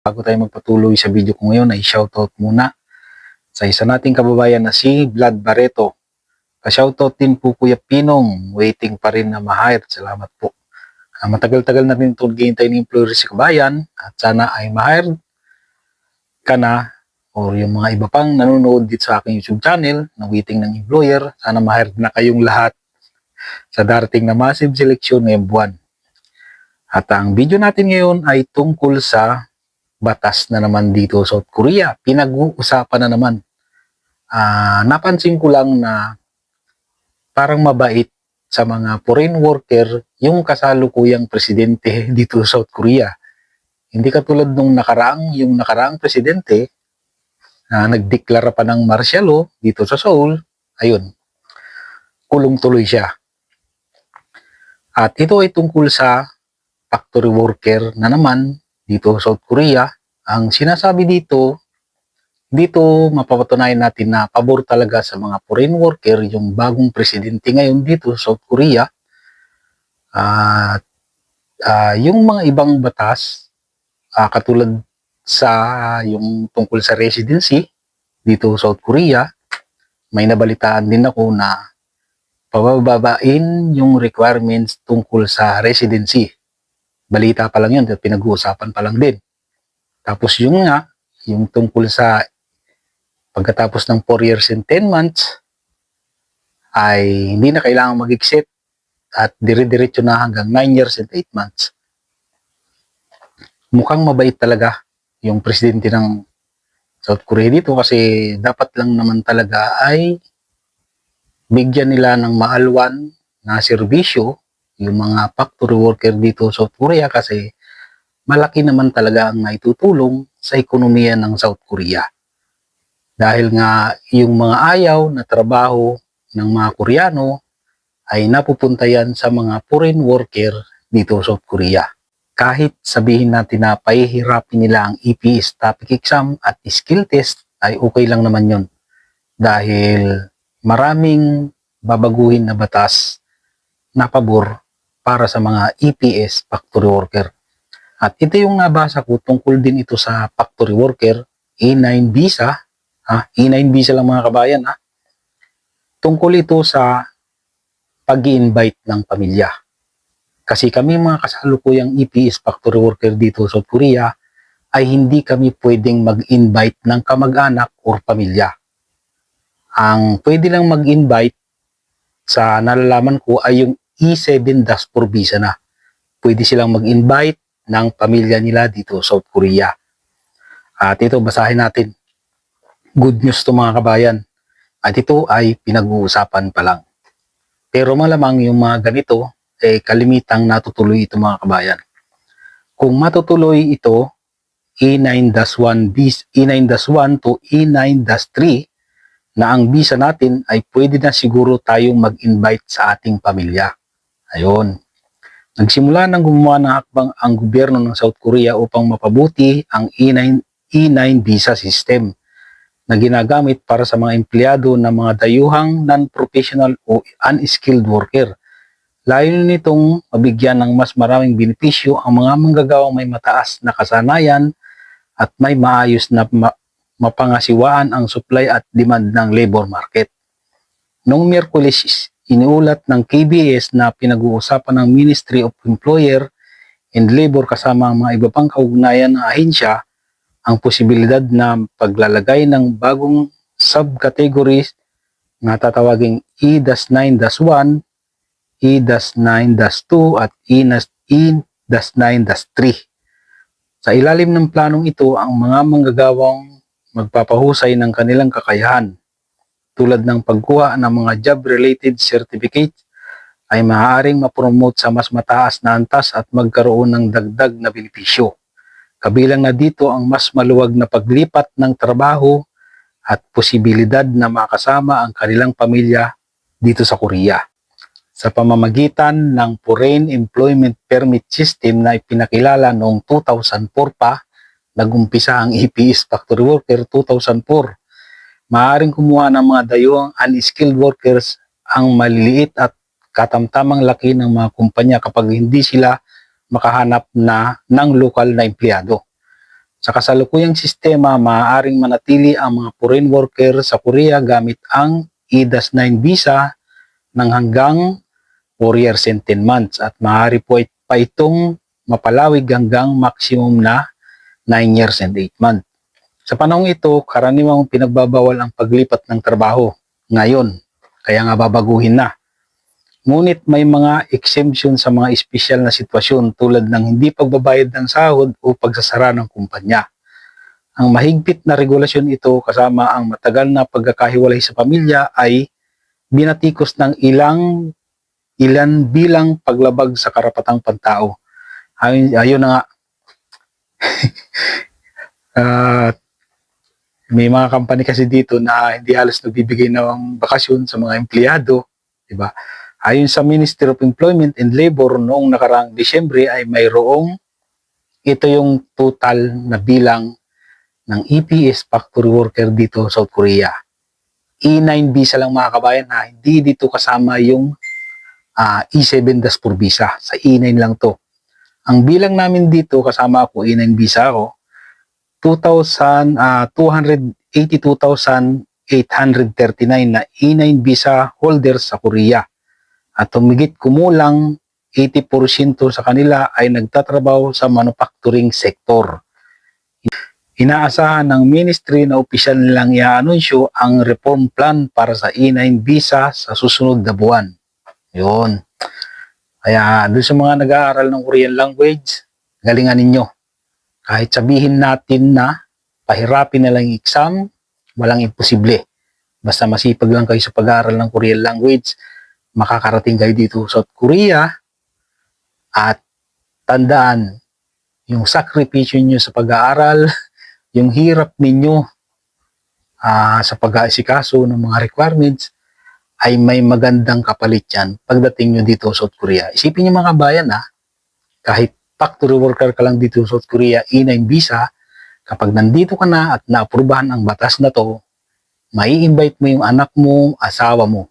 Bago tayo magpatuloy sa video ko ngayon ay shoutout muna sa isa nating kababayan na si Vlad Barreto. Pa-shoutout din po Kuya Pinong, waiting pa rin na ma-hire. Salamat po. Matagal-tagal na rin itong ghihintay ng employer si kabayan at sana ay ma-hire ka na o yung mga iba pang nanonood dito sa aking YouTube channel na waiting ng employer. Sana ma-hire na kayong lahat sa darating na massive selection ngayong buwan. At ang video natin ngayon ay tungkol sa batas na naman dito sa South Korea. Pinag-uusapan na naman. Napansin ko lang na parang mabait sa mga foreign worker yung kasalukuyang presidente dito sa South Korea. Hindi katulad nung yung nakaraang presidente na nagdeklara pa ng martial law dito sa Seoul. Ayun, kulong tuloy siya. At ito ay tungkol sa factory worker na naman dito sa South Korea. Ang sinasabi dito mapapatunayan natin na pabor talaga sa mga foreign worker yung bagong presidente ngayon dito sa South Korea. At yung mga ibang batas, katulad sa yung tungkol sa residency dito sa South Korea, may nabalitaan din ako na pababain yung requirements tungkol sa residency. Balita pa lang yun, pinag-uusapan pa lang din. Tapos yung tungkol sa pagkatapos ng 4 years and 10 months, ay hindi na kailangan mag-exit at dire-diretso na hanggang 9 years and 8 months. Mukhang mabait talaga yung presidente ng South Korea dito kasi dapat lang naman talaga ay bigyan nila ng maalwan na serbisyo yung mga factory worker dito sa South Korea kasi malaki naman talaga ang naitutulong sa ekonomiya ng South Korea. Dahil nga yung mga ayaw na trabaho ng mga Koreano ay napupunta yan sa mga foreign worker dito sa South Korea. Kahit sabihin natin na pahihirapin nila ang EPS topic exam at skill test ay okay lang naman yun. Dahil maraming babaguhin na batas na pabor para sa mga EPS factory worker. At ito yung nabasa ko tungkol din ito sa factory worker, E9 visa. E9 visa lang mga kabayan. Tungkol ito sa pag-i-invite ng pamilya. Kasi kami mga kasalukuyang EPS factory worker dito sa South Korea ay hindi kami pwedeng mag-invite ng kamag-anak o pamilya. Ang pwede lang mag-invite sa nalalaman ko ay yung E7-4 visa na. Pwede silang mag-invite ng pamilya nila dito sa South Korea. At ito, basahin natin. Good news to mga kabayan. At ito ay pinag-uusapan pa lang. Pero malamang yung mga ganito, kalimitang natutuloy ito mga kabayan. Kung matutuloy ito, E9-1 to E9-3, na ang visa natin ay pwede na siguro tayong mag-invite sa ating pamilya. Ayun. Nagsimula nang gumawa ng hakbang ang gobyerno ng South Korea upang mapabuti ang E9 visa system na ginagamit para sa mga empleyado ng mga dayuhang non-professional o unskilled worker. Layunin nitong mabigyan ng mas maraming benepisyo ang mga manggagawang may mataas na kasanayan at may maayos na mapangasiwaan ang supply at demand ng labor market. Noong Miyerkules, iniulat ng KBS na pinag-uusapan ng Ministry of Employer and Labor kasama ang mga iba pang kaugnayan ng ahensya ang posibilidad na paglalagay ng bagong subcategories na tatawaging E-9-1, E-9-2 at E-9-3. Sa ilalim ng planong ito, ang mga manggagawang magpapahusay ng kanilang kakayahan tulad ng pagkuha ng mga job-related certificates ay maaaring mapromote sa mas mataas na antas at magkaroon ng dagdag na benepisyo. Kabilang na dito ang mas maluwag na paglipat ng trabaho at posibilidad na makasama ang kanilang pamilya dito sa Korea. Sa pamamagitan ng Foreign Employment Permit System na ipinakilala noong 2004 pa, nag-umpisa ang EPS factory worker 2004. Maaaring kumuha ng mga dayuhang unskilled workers ang maliliit at katamtamang laki ng mga kumpanya kapag hindi sila makahanap na ng lokal na empleyado. Sa kasalukuyang sistema, maaaring manatili ang mga foreign worker sa Korea gamit ang E-9 visa ng hanggang 4 years and 10 months at maaari po pa itong mapalawig hanggang maximum na 9 years and 8 months. Sa panahong ito, karaniwang pinagbabawal ang paglipat ng trabaho ngayon, kaya nga babaguhin na. Ngunit may mga exemption sa mga espesyal na sitwasyon tulad ng hindi pagbabayad ng sahod o pagsasara ng kumpanya. Ang mahigpit na regulasyon ito kasama ang matagal na pagkakahiwalay sa pamilya ay binatikos ng ilan bilang paglabag sa karapatang pantao. Ayun na nga. May mga company kasi dito na hindi halos nagbibigay ng bakasyon sa mga empleyado, di ba? Ayon sa Ministry of Employment and Labor noong nakaraang Disyembre ay mayroong ito yung total na bilang ng EPS factory worker dito sa South Korea. E9 visa lang mga kabayan ha, hindi dito kasama yung E7-4 visa. Sa E9 lang to. Ang bilang namin dito kasama ako, E9 visa ako, 282,839 na E9 visa holders sa Korea. At humigit kumulang 80% sa kanila ay nagtatrabaho sa manufacturing sector. Inaasahan ng ministry na opisyal nilang i-anunsyo ang reform plan para sa E9 visa sa susunod na buwan. Yun. Kaya doon sa mga nag-aaral ng Korean language, galingan ninyo. Kahit sabihin natin na pahirapin na lang yung exam, walang imposible. Basta masipag lang kayo sa pag-aaral ng Korean language, makakarating kayo dito sa South Korea at tandaan yung sakripisyo nyo sa pag-aaral, yung hirap ninyo sa pag-aasikaso ng mga requirements ay may magandang kapalit yan pagdating nyo dito sa South Korea. Isipin nyo mga bayan kahit factory worker ka lang dito sa South Korea, E9 visa, kapag nandito ka na at naaprubahan ang batas na to, mai-invite mo yung anak mo, asawa mo